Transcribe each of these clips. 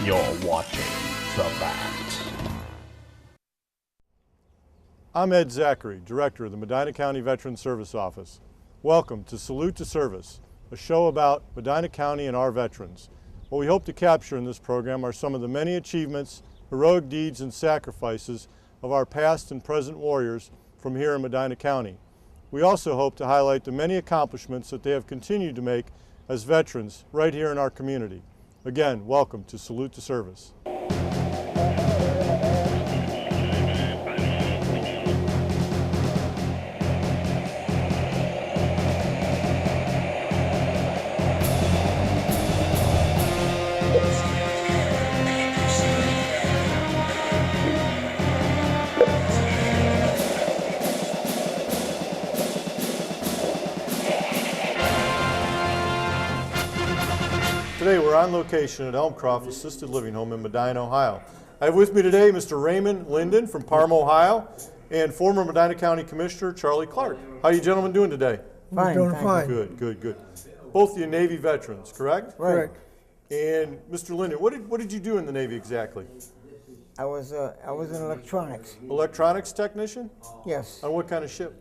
You're watching The Bat. I'm Ed Zackery, Director of the Medina County Veterans Service Office. Welcome to Salute to Service, a show about Medina County and our veterans. What we hope to capture in this program are some of the many achievements, heroic deeds, and sacrifices of our past and present warriors from here in Medina County. We also hope to highlight the many accomplishments that they have continued to make as veterans right here in our community. Again, welcome to Salute to Service. Today we're on location at Elmcroft Assisted Living Home in Medina, Ohio. I have with me today Mr. Ramond Linden from Parma, Ohio, and former Medina County Commissioner Charlie Clark. How are you gentlemen doing today? Fine, doing fine. Good, good, good. Both of you Navy veterans, correct? Right. And Mr. Linden, what did you do in the Navy exactly? I was in electronics. Electronics technician? Yes. On what kind of ship?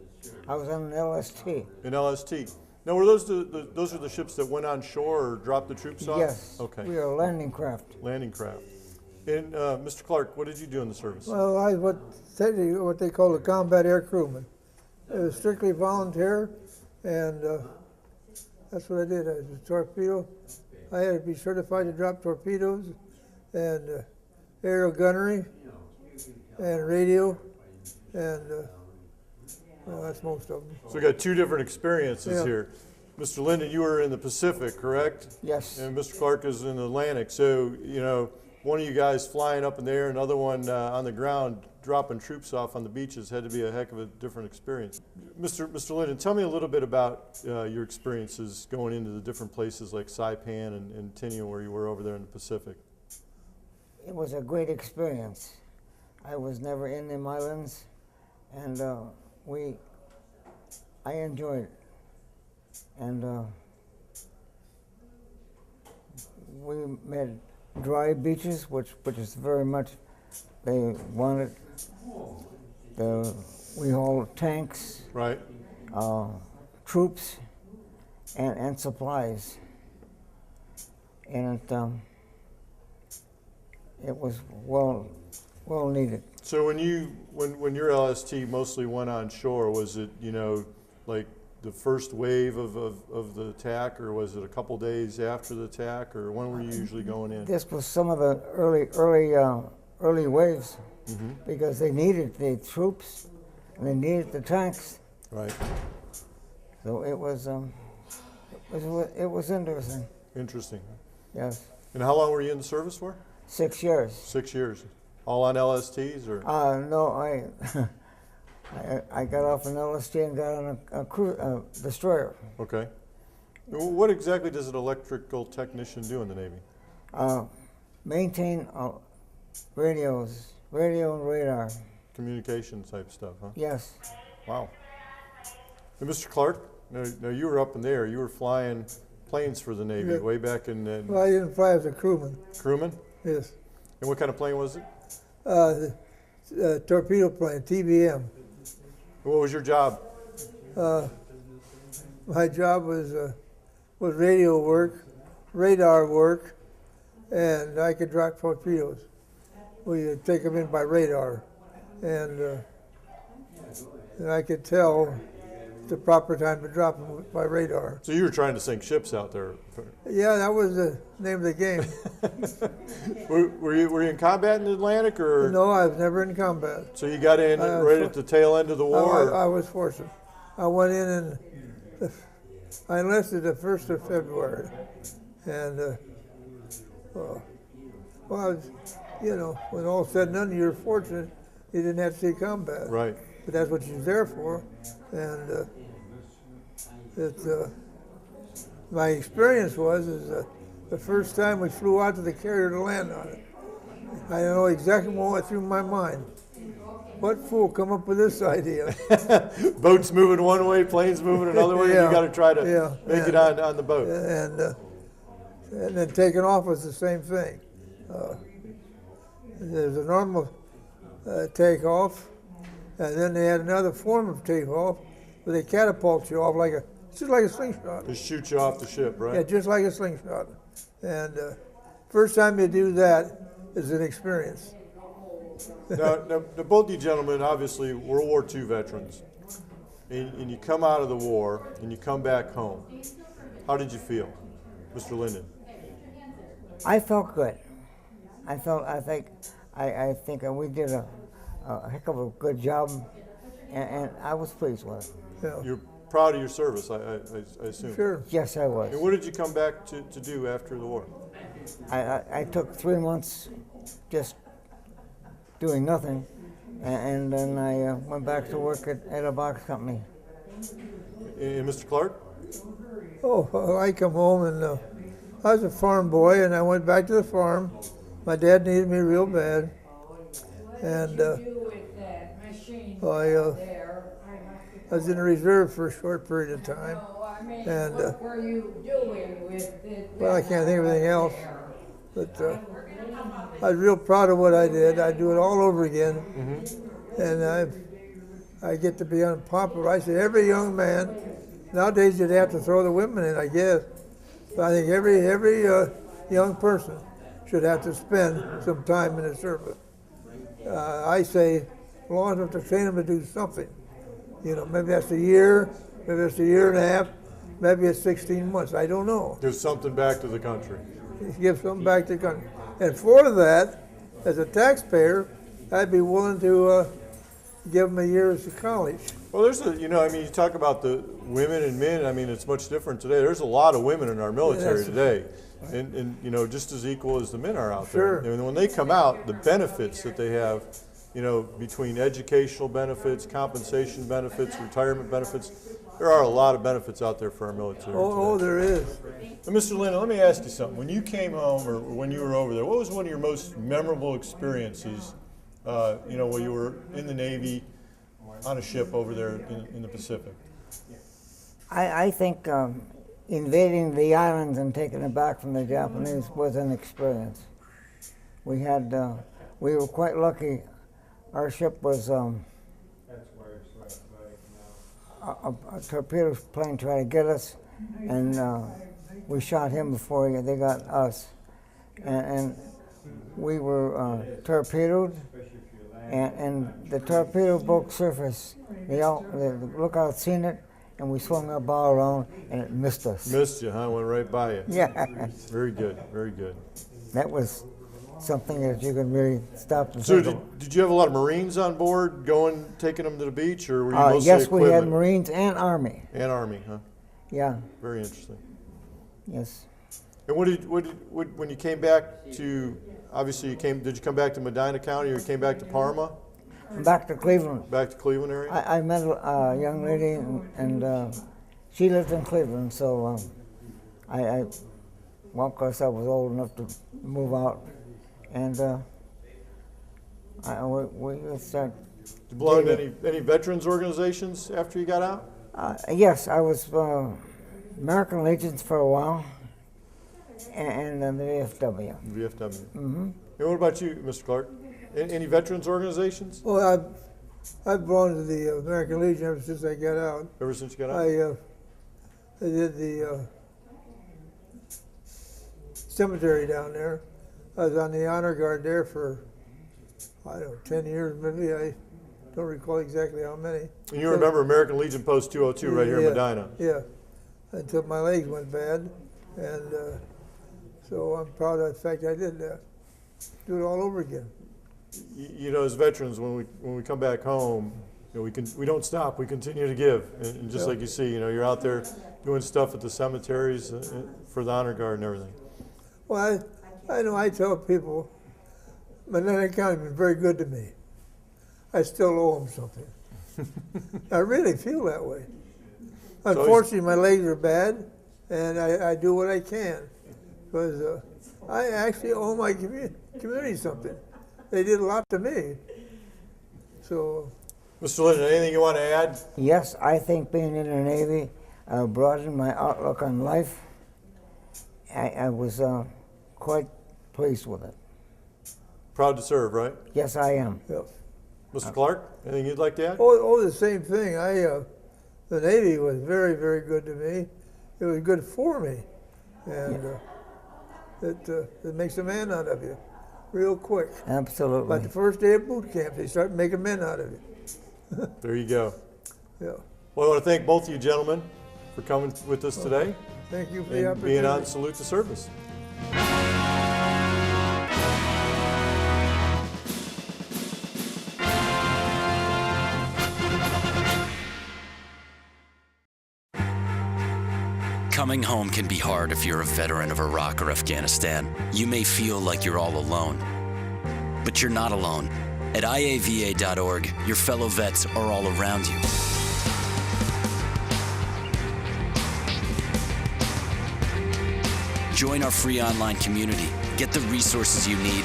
I was on an LST. An LST. Now, were those those are the ships that went on shore or dropped the troops off? Yes. Okay. We were a landing craft. Landing craft. And Mr. Clark, what did you do in the service? Well, I was what they call a combat air crewman. It was strictly volunteer, and that's what I did. I was a torpedo. I had to be certified to drop torpedoes, and aerial gunnery, and radio, and well, that's most of them. So we got two different experiences here. Mr. Linden, you were in the Pacific, correct? Yes. And Mr. Clark is in the Atlantic. So, you know, one of you guys flying up in the air, another one on the ground, dropping troops off on the beaches had to be a heck of a different experience. Mr. Linden, tell me a little bit about your experiences going into the different places like Saipan and Tinian where you were over there in the Pacific. It was a great experience. I was never in them islands, and I enjoyed it. And we made dry beaches, which is very much they wanted. We hauled tanks, right? Troops, and supplies, and it was well needed. So when your LST mostly went on shore, was it, you know, like the first wave of the attack, or was it a couple days after the attack, or when were you usually going in? This was some of the early waves, because they needed the troops and they needed the tanks. Right. So it was interesting. Interesting. Yes. And how long were you in the service for? 6 years. 6 years. All on LSTs, or? No, I got off an LST and got on a destroyer. Okay. What exactly does an electrical technician do in the Navy? Maintain radio and radar. Communication type stuff, huh? Yes. Wow. And Mr. Clark, now you were up in there. You were flying planes for the Navy way back in. Well, I didn't fly as a crewman. Crewman? Yes. And what kind of plane was it? The torpedo plane, TBM. What was your job? My job was radio work, radar work, and I could drop torpedoes. We take them in by radar, and I could tell the proper time to drop them by radar. So you were trying to sink ships out there? Yeah, that was the name of the game. were you in combat in the Atlantic, or? No, I was never in combat. So you got in right at the tail end of the war? I was fortunate. I went in and I enlisted the 1st of February. And, you know, when all said and done, you're fortunate you didn't have to see combat. Right. But that's what you're there for. And my experience was the first time we flew out to the carrier to land on it. I don't know exactly what went through my mind. What fool come up with this idea? Boats moving one way, planes moving another way, and you got to try to make it on the boat. And then taking off was the same thing. There's a normal takeoff, and then they had another form of takeoff where they catapult you off just like a slingshot. Just shoot you off the ship, right? Yeah, just like a slingshot. And first time you do that is an experience. Now, both of you gentlemen, obviously, World War II veterans, and you come out of the war and you come back home. How did you feel, Mr. Linden? I felt good. I think we did a heck of a good job, and I was pleased with it. Yeah. You're proud of your service, I assume. Sure. Yes, I was. And what did you come back to do after the war? I took 3 months just doing nothing, and then I went back to work at a box company. And Mr. Clark? Oh, I come home and I was a farm boy, and I went back to the farm. My dad needed me real bad, and I was in the reserve for a short period of time. And what were you doing with it? well, I can't think of anything else, but I was real proud of what I did. I'd do it all over again, and I get to be unpopular. I say every young man nowadays you'd have to throw the women in, I guess. But I think every young person should have to spend some time in the service. I say long enough to train them to do something. You know, maybe that's a year, maybe it's a year and a half, maybe it's 16 months. I don't know. Give something back to the country. Give something back to the country. And for that, as a taxpayer, I'd be willing to give them a year's of college. Well, you talk about the women and men. I mean, it's much different today. There's a lot of women in our military today, and just as equal as the men are out there. And when they come out, the benefits that they have, between educational benefits, compensation benefits, retirement benefits, there are a lot of benefits out there for our military. Oh, there is. And Mr. Linden, let me ask you something. When you came home or when you were over there, what was one of your most memorable experiences, when you were in the Navy on a ship over there in the Pacific? I think invading the islands and taking it back from the Japanese was an experience. We were quite lucky. Our ship was a torpedo plane tried to get us, and we shot him before they got us. And we were torpedoed, and the torpedo broke surface. The lookout seen it, and we swung our bow around, and it missed us. Missed you, huh? Went right by you. Yeah. Very good, very good. That was something that you could really stop and So think of. did you have a lot of Marines on board taking them to the beach, or were you mostly yes, we had equipment? Marines and Army. And Army, huh? Yeah. Very interesting. Yes. And when you came back to, obviously did you come back to Medina County, or you came back to Parma? Back to Cleveland. Back to Cleveland area? I met a young lady, and she lived in Cleveland, so of course I was old enough to move out, and we started. Did you belong to any veterans organizations after you got out? Yes, I was American Legions for a while, and then the VFW. VFW. Mm-hmm. And what about you, Mr. Clark? Any veterans organizations? Well, I've belonged to the American Legion ever since I got out. Ever since you got out? I did the cemetery down there. I was on the honor guard there for, 10 years maybe. I don't recall exactly how many. And you remember American Legion Post 202 right here in Medina? Yeah, until my legs went bad. And so I'm proud of the fact I did that. Do it all over again. As veterans, when we come back home, we don't stop. We continue to give, and just like you see, you're out there doing stuff at the cemeteries for the honor guard and everything. Well, I tell people, Medina County has been very good to me. I still owe them something. I really feel that way. Unfortunately, my legs are bad, and I do what I can, because I actually owe my community something. They did a lot to me. So, Mr. Linden, anything you want to add? Yes, I think being in the Navy broadened my outlook on life. I was quite pleased with it. Proud to serve, right? Yes, I am. Yeah. Mr. Clark, anything you'd like to add? Oh, the same thing. The Navy was very, very good to me. It was good for me, and it makes a man out of you, real quick. Absolutely. Like the first day of boot camp, they start making men out of you. There you go. Yeah. Well, I want to thank both of you gentlemen for coming with us today Thank you for the and opportunity. being on Salute to Service. Coming home can be hard if you're a veteran of Iraq or Afghanistan. You may feel like you're all alone, but you're not alone. At iava.org, your fellow vets are all around you. Join our free online community, get the resources you need,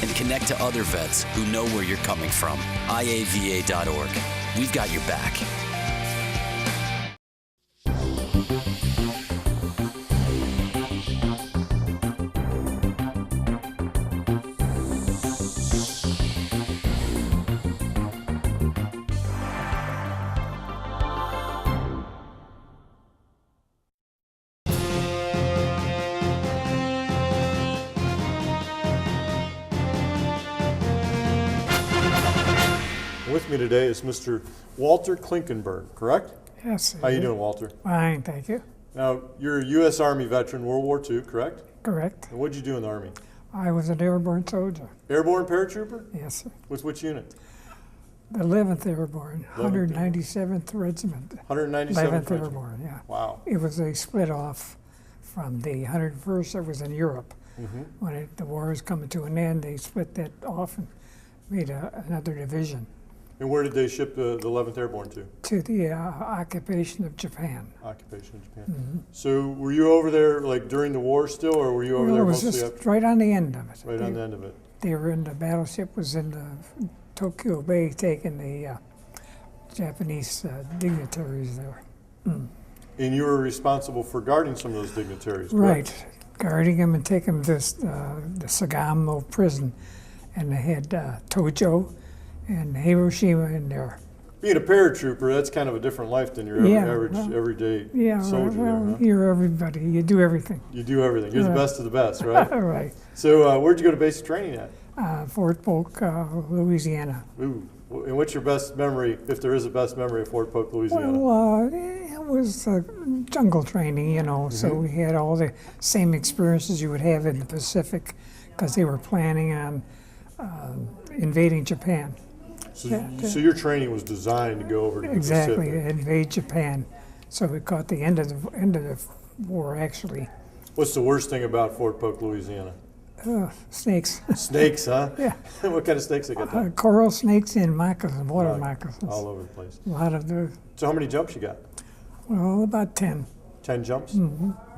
and connect to other vets who know where you're coming from. iava.org. We've got your back. With me today is Mr. Walter Klinkenberg, correct? Yes. How you doing, Walter? Fine, thank you. Now, you're a U.S. Army veteran, World War II, correct? Correct. And what did you do in the Army? I was an airborne soldier. Airborne paratrooper? Yes, sir. With which unit? The 11th Airborne, 197th Regiment. 197th 11th Regiment. Airborne, yeah. Wow. It was a split off from the 101st that was in Europe. When the war was coming to an end, they split that off and made another division And where did they ship the 11th Airborne to? to the occupation of Japan. Occupation of Japan. So were you over there like during the war still, or were you over Well, there it was mostly just after? right on the end of it. Right on the end of it. They were in the battleship was in Tokyo Bay taking the Japanese dignitaries there. And you were responsible for guarding some of those dignitaries, correct? Right, guarding them and taking them to the Sagamo prison, and they had Tojo and Hiroshima in there. Being a paratrooper, that's kind of a different life than your Yeah, average well, everyday Yeah, soldier well, there, huh? you're everybody. You do everything. You do everything. You're the Right. best of the best, right? All right. So where'd you go to basic training at? Fort Polk, Louisiana. Ooh. And what's your best memory, if there is a best memory of Fort Polk, Louisiana? Well, it was jungle training, you know, so we had all the same experiences you would have in the Pacific because they were planning on invading Japan. So, so your training was designed to go over to the Exactly, Pacific. invade Japan. So we caught the end of the war, actually. What's the worst thing about Fort Polk, Louisiana? Snakes. Snakes, huh? Yeah. What kind of snakes they got there? Coral snakes and moccasins, water Right. moccasins. All over the place. A lot of the, So how many jumps you got? well, about 10, 10 jumps?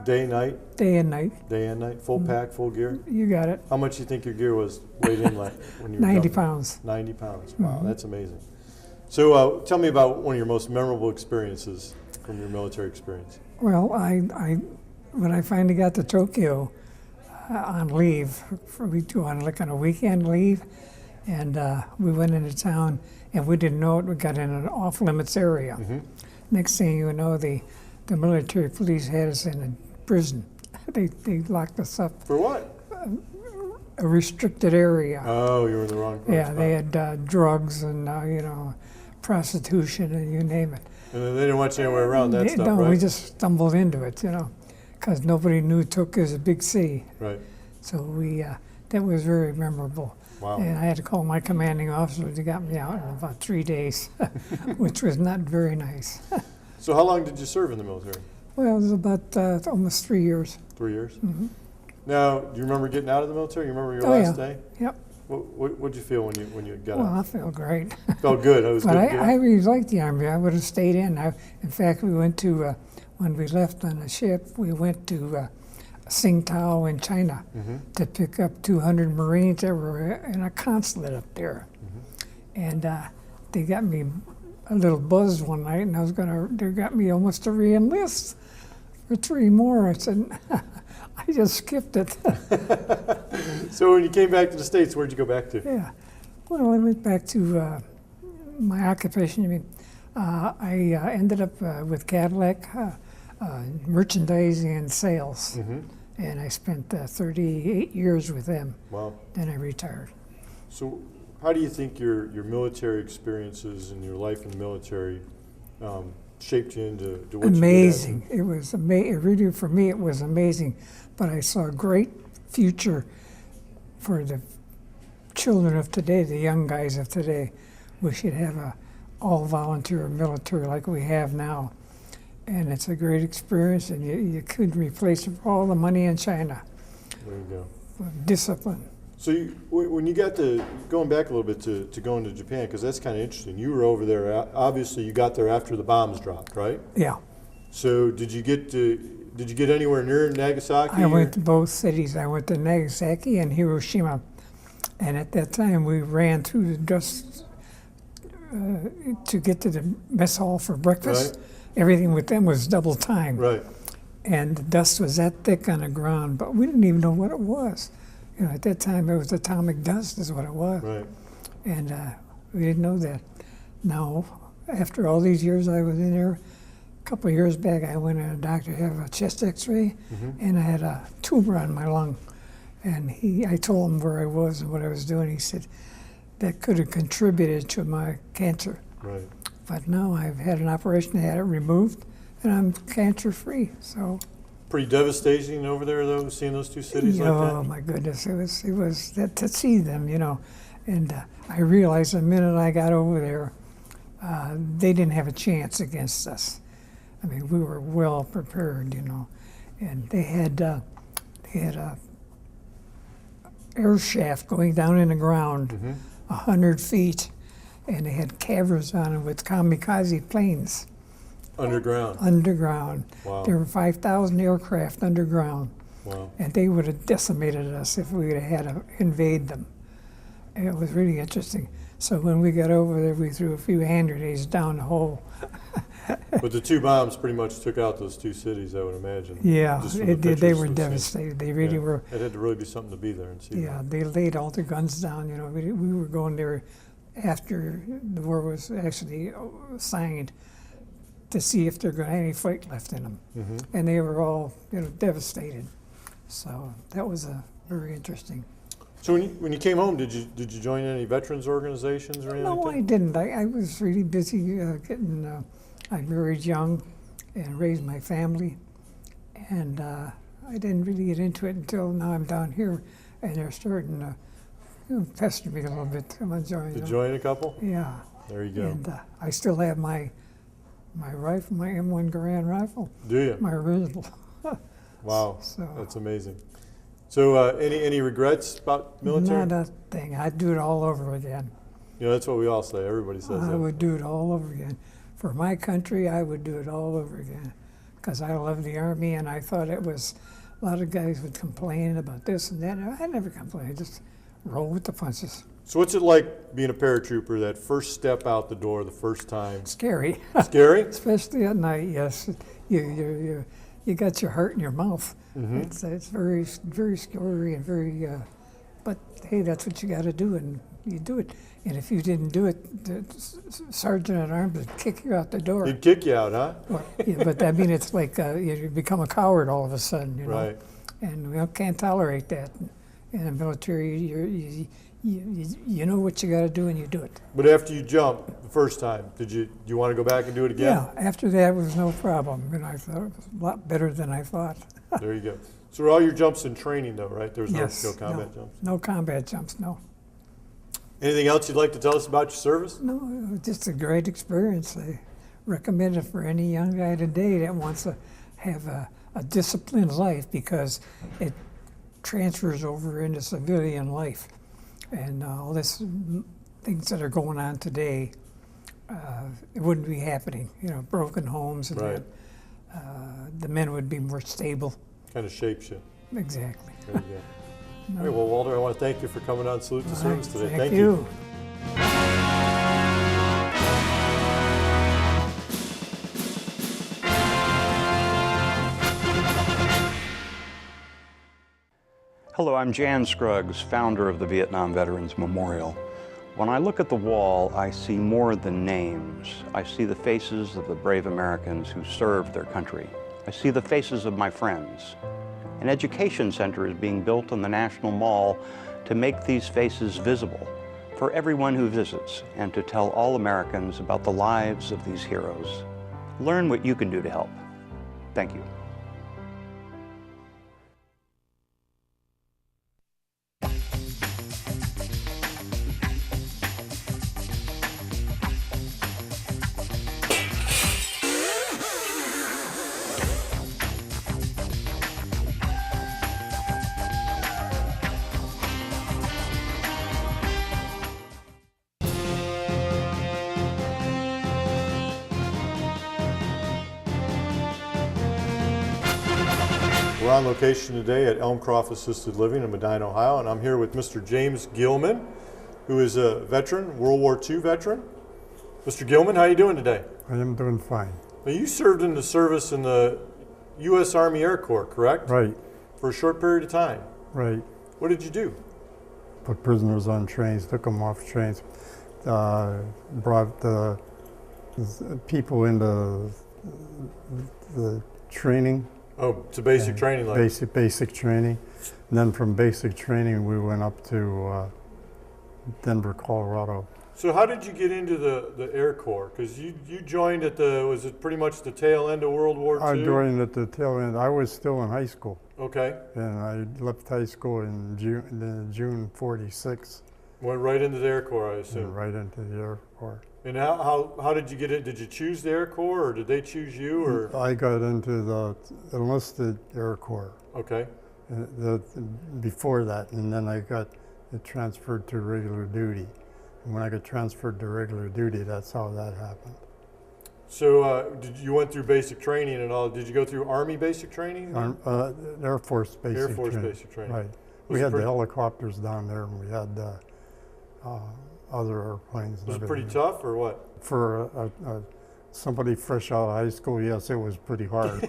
Day, night, day and night. day and night, full pack, full gear? You got it. How much do you think your gear was weighed in like when you were 90 jumping? pounds. 90 pounds. Wow, that's amazing. So tell me about one of your most memorable experiences from your military experience. Well, when I finally got to Tokyo on leave, we go on like on a weekend leave, and we went into town, and we didn't know it. We got in an off-limits area. Next thing you know, the military police had us in a prison. They locked us up, For what? a restricted area. Oh, you were in the wrong place. Yeah, they had drugs and you know, prostitution and you name it. And then they didn't want you anywhere around that stuff, No, right? we just stumbled into it, you know, because nobody knew Tokyo was a big city. Right. So that was very memorable. Wow. And I had to call my commanding officer to get me out in about 3 days, which was not very nice. So how long did you serve in the military? Well, it was about almost 3 years. 3 years? Now, do you remember getting out of the military? You remember your Oh, last yeah. day? Yep. What did you feel when you got Well, out? I felt great. Felt good. It was But good. I to get I out? really liked the Army. I would have stayed in. In fact, we went to, when we left on the ship, we went to Tsingtao in China to pick up 200 Marines that were in a consulate up there. And they got me a little buzzed one night, and they got me almost to re-enlist for 3 more. I said, I just skipped it. So when you came back to the States, where'd you go back to? Yeah. Well, I went back to my occupation. I mean, I ended up with Cadillac, merchandising and sales. And I spent 38 years with them. Wow. Then I retired. So how do you think your military experiences and your life in the military shaped you into what Amazing. you did? It was amazing. Really, for me, it was amazing. But I saw a great future for the children of today, the young guys of today. We should have a all-volunteer military like we have now. And it's a great experience, and you couldn't replace it for all the money in China. There you go. Discipline. So when you got to, going back a little bit to going to Japan, because that's kind of interesting. You were over there, obviously you got there after the bombs dropped, right? Yeah. So did you get anywhere near Nagasaki? I went to both cities. I went to Nagasaki and Hiroshima. And at that time, we ran through the dust to get to the mess hall for breakfast. Right. Everything with them was double time. Right. And the dust was that thick on the ground, but we didn't even know what it was. You know, at that time, it was atomic dust is what it was. Right. And we didn't know that. Now, after all these years I was in there, a couple of years back, I went to a doctor to have a chest x-ray, and I had a tumor on my lung. And I told him where I was and what I was doing. He said, that could have contributed to my cancer. Right. But now I've had an operation, I had it removed, and I'm cancer-free, so. Pretty devastating over there, though, seeing those two cities like that? Oh, my goodness, it was that, to see them, you know. And I realized the minute I got over there, they didn't have a chance against us. I mean, we were well prepared, you know. And they had a air shaft going down in the ground, 100 feet, and they had caverns on it with kamikaze planes. Underground? Underground. Wow. There were 5,000 aircraft underground. Wow. And they would have decimated us if we would have had to invade them. And it was really interesting. So when we got over there, we threw a few hand grenades down the hole. But the two bombs pretty much took out those two cities, I would imagine. Yeah, Just from the it did. They pictures were we've seen. devastated. They really were. It had to really be something to be there and see Yeah, that. they laid all the guns down. You know, we were going there after the war was actually signed to see if there were any fight left in them, and they were all, you know, devastated. So that was very interesting. So when you came home, did you join any veterans organizations or anything? No, I didn't. I was really busy getting. I married young and raised my family, and I didn't really get into it until now. I'm down here, and they're starting to pester me a little bit. Come on, join. Did you join a couple? Yeah. There you go. And I still have my rifle, my M1 Garand rifle. Do you? My original. Wow, So, that's amazing. So any regrets about military? not a thing. I'd do it all over again. You know, that's what we all say. Everybody says I that. would do it all over again. For my country, I would do it all over again. Because I love the Army, and I thought it was, a lot of guys would complain about this and that. I never complained. I just roll with the punches. So what's it like being a paratrooper, that first step out the door the first time? Scary. Scary? Especially at night, yes. You got your heart in your mouth. It's very, very scary and very, but hey, that's what you got to do, and you do it. And if you didn't do it, the sergeant at arms would kick you out the door. He'd kick you out, huh? Well, yeah, but I mean, it's like you become a coward all of a sudden, you know. Right. And we can't tolerate that. In the military, you know what you got to do, and you do it. But after you jumped the first time, do you want to go back and do it again? Yeah, after that was no problem. And I thought it was a lot better than I thought. There you go. So were all your jumps in training, though, right? There was Yes, no combat jumps? No combat jumps, no. Anything else you'd like to tell us about your service? No, it was just a great experience. I recommend it for any young guy today that wants to have a disciplined life, because it transfers over into civilian life. And all this things that are going on today, it wouldn't be happening. You know, broken homes and Right. that. The men would be more stable. Kind of shapes you. Exactly. There you go. All right, well, Walter, I want to thank you for coming on Salute to All Service right, today. Thank you. Hello, I'm Jan Scruggs, founder of the Vietnam Veterans Memorial. When I look at the wall, I see more than names. I see the faces of the brave Americans who served their country. I see the faces of my friends. An education center is being built on the National Mall to make these faces visible for everyone who visits and to tell all Americans about the lives of these heroes. Learn what you can do to help. Thank you. We're on location today at Elmcroft Assisted Living in Medina, Ohio, and I'm here with Mr. James Gehlmann, who is a veteran, World War II veteran. Mr. Gehlmann, how are you doing today? I am doing fine. Now, you served in the service in the U.S. Army Air Corps, correct? Right, For a short period of time. right. What did you do? Put prisoners on trains, took them off trains, brought the people into the training. Oh, to basic training level. Basic training. And then from basic training, we went up to Denver, Colorado. So how did you get into the Air Corps? Because you joined at was it pretty much the tail end of World War II? I joined at the tail end. I was still in high school. Okay. And I left high school in June 46. Went right into the Air Corps, I And assume. right into the Air Corps. And how did you get in? Did you choose the Air Corps, or did they choose you, or? I got into the enlisted Air Corps. Okay. Before that, and then I got transferred to regular duty. And when I got transferred to regular duty, that's how that happened. So you went through basic training and all? Did you go through Army basic training? Air Force basic Air Force training. basic training. Right. Was We it had the pretty- helicopters down there, and we had other airplanes. and Was it pretty everything. tough, or what? For somebody fresh out of high school, yes, it was pretty hard.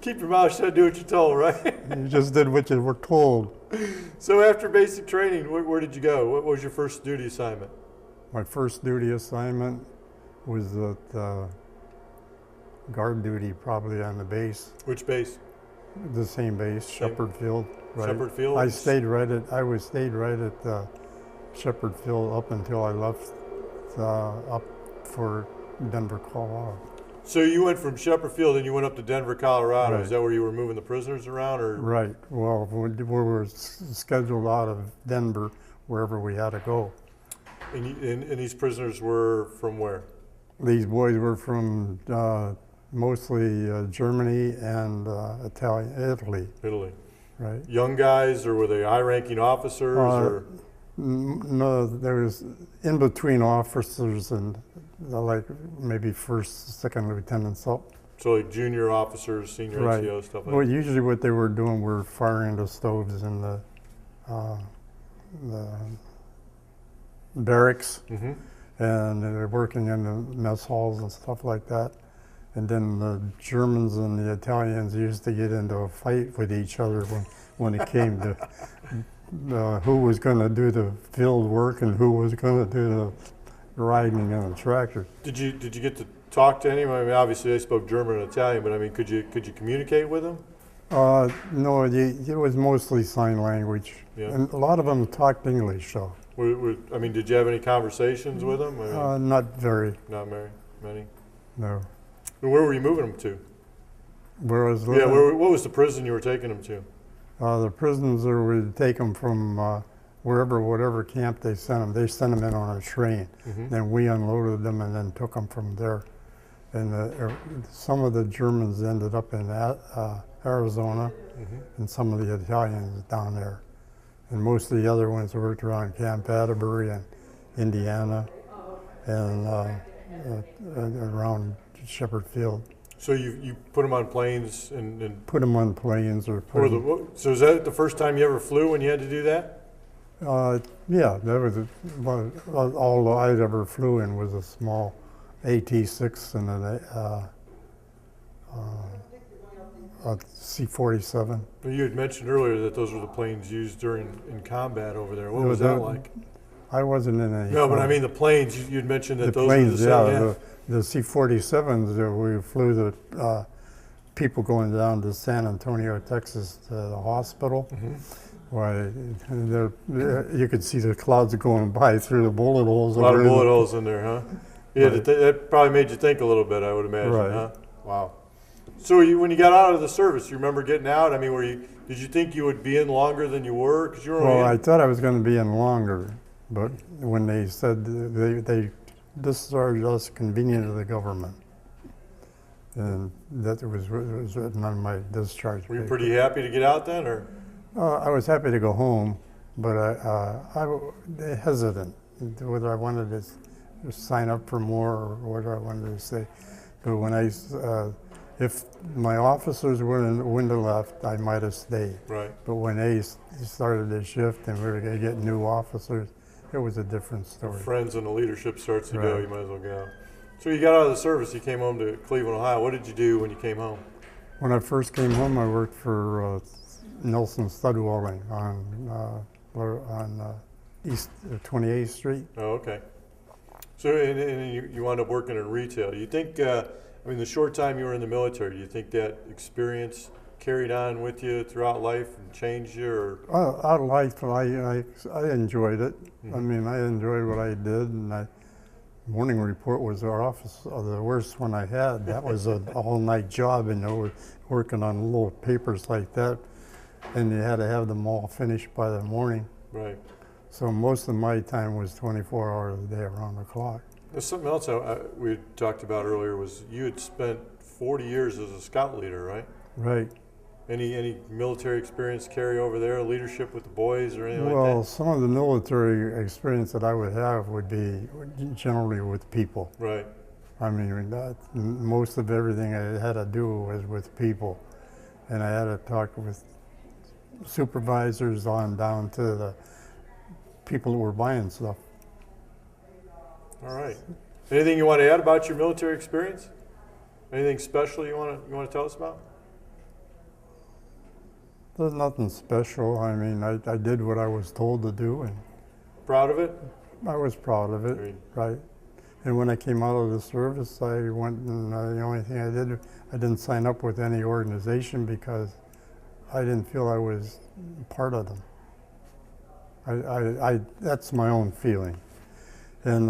Keep your mouth shut, do what you're told, right? You just did what you were told. So after basic training, where did you go? What was your first duty assignment? My first duty assignment was at guard duty, probably on the base. Which base? The same base, Shepherd Field. Right. Shepherd Field? I stayed right at Shepherd Field up until I left up for Denver, Colorado. So you went from Shepherd Field and you went up to Denver, Colorado. Right. Is that where you were moving the prisoners around, or? Right. Well, we were scheduled out of Denver, wherever we had to go. And these prisoners were from where? These boys were from mostly Germany and Italy. Italy. Right. Young guys, or were they high-ranking officers, or? No, there was in between officers and like maybe first, second lieutenants up. So like junior officers, senior Right. NCO, stuff like Well, that? usually what they were doing were firing the stoves in the barracks, Mm-hmm. and they were working in the mess halls and stuff like that. And then the Germans and the Italians used to get into a fight with each other when it came to who was going to do the field work and who was going to do the riding in the tractor. Did you get to talk to anyone? I mean, obviously they spoke German and Italian, but I mean, could you communicate with them? No, it was mostly sign language, Yeah. and a lot of them talked English, so I mean, did you have any conversations with them? I mean, not very. not many. No. And where were you moving them to? Where I was Yeah, living, what was the prison you were taking them to? the prisoners would take them from whatever camp they sent them. They sent them in on a train. Mm-hmm. Then we unloaded them and then took them from there. And some of the Germans ended up in Arizona, Mm-hmm. and some of the Italians down there. And most of the other ones worked around Camp Atterbury and Indiana, and around Shepherd Field. So you put them on planes and Put them on planes or put them, so is that the first time you ever flew when you had to do that? yeah, that was all I'd ever flew in was a small AT-6 and a C-47. Well, you had mentioned earlier that those were the planes used in combat over there. What was that like? I wasn't in any. No, but I mean the planes. You'd mentioned that The those planes, were the same. yeah. The C-47s, we flew the people going down to San Antonio, Texas, to the hospital. Mm-hmm. Why, you could see the clouds going by through the bullet holes. A lot of bullet holes in there, huh? Yeah, Right. that probably made you think a little bit, I would imagine, Right. huh? Wow. So when you got out of the service, you remember getting out? I mean, did you think you would be in longer than you were? 'Cause you were Well, only I thought I was going to be in longer, but when they said they discharged us convenient to the government, and that was written on my discharge Were you paper. pretty happy to get out then, or? I was happy to go home, but I was hesitant whether I wanted to sign up for more or whether I wanted to stay. But when if my officers wouldn't have left, I might have stayed. Right. But when they started the shift and we were going to get new officers, it was a different story. Friends and the leadership starts to go, Right. you might as well go. So you got out of the service, you came home to Cleveland, Ohio. What did you do when you came home? When I first came home, I worked for Nelson Stud Welding on East 28th Street. Oh, okay. So and you wound up working in retail. Do you think, I mean, the short time you were in the military, do you think that experience carried on with you throughout life and changed you? Or? Out of life, I enjoyed it. Mm-hmm. I mean, I enjoyed what I did, and morning report was the worst one I had. That was an all-night job, and working on little papers like that, and you had to have them all finished by the morning. Right. So most of my time was 24 hours a day around the clock. There's something else we talked about earlier was you had spent 40 years as a scout leader, right? Right. Any military experience carry over there, leadership with the boys or anything Well, like some of the military experience that I would have would be generally with people. that? Right. I mean, most of everything I had to do was with people. And I had to talk with supervisors on down to the people who were buying stuff. All right. Anything you want to add about your military experience? Anything special you want to tell us about? There's nothing special. I mean, I did what I was told to do, and Proud of it? I was proud of it, Great. right? And when I came out of the service, I went and the only thing I did, I didn't sign up with any organization because I didn't feel I was part of them. That's my own feeling. And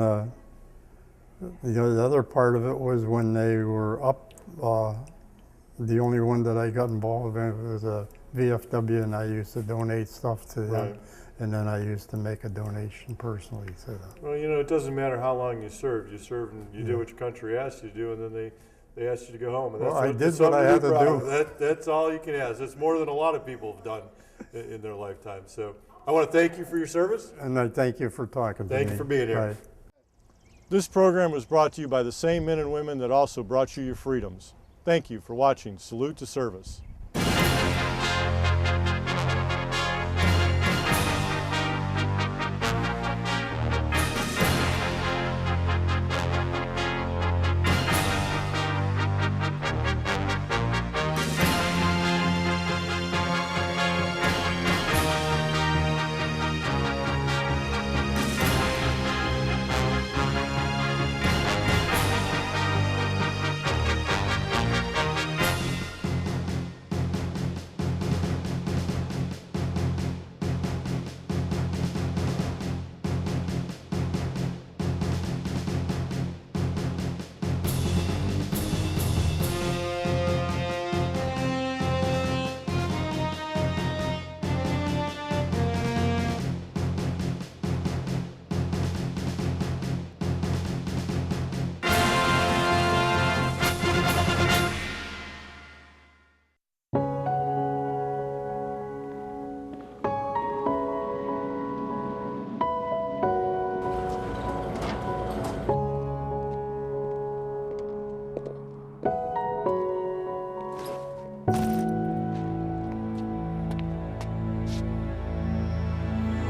the other part of it was when they were up, the only one that I got involved in was a VFW, and I used to donate stuff to them. Right. And then I used to make a donation personally to them. Well, you know, it doesn't matter how long you served. You served and you did what your country asked you to do, and then they asked you to go home. And Well, that's I did that's what I something had you're to proud do. of. That's all you can ask. It's more than a lot of people have done in their lifetime. So I want to thank you for your service. And I thank you for talking to me. Thank you for being here. Right. This program was brought to you by the same men and women that also brought you your freedoms. Thank you for watching Salute to Service.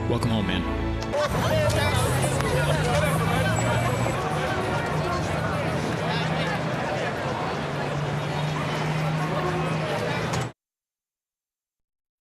Welcome home, man.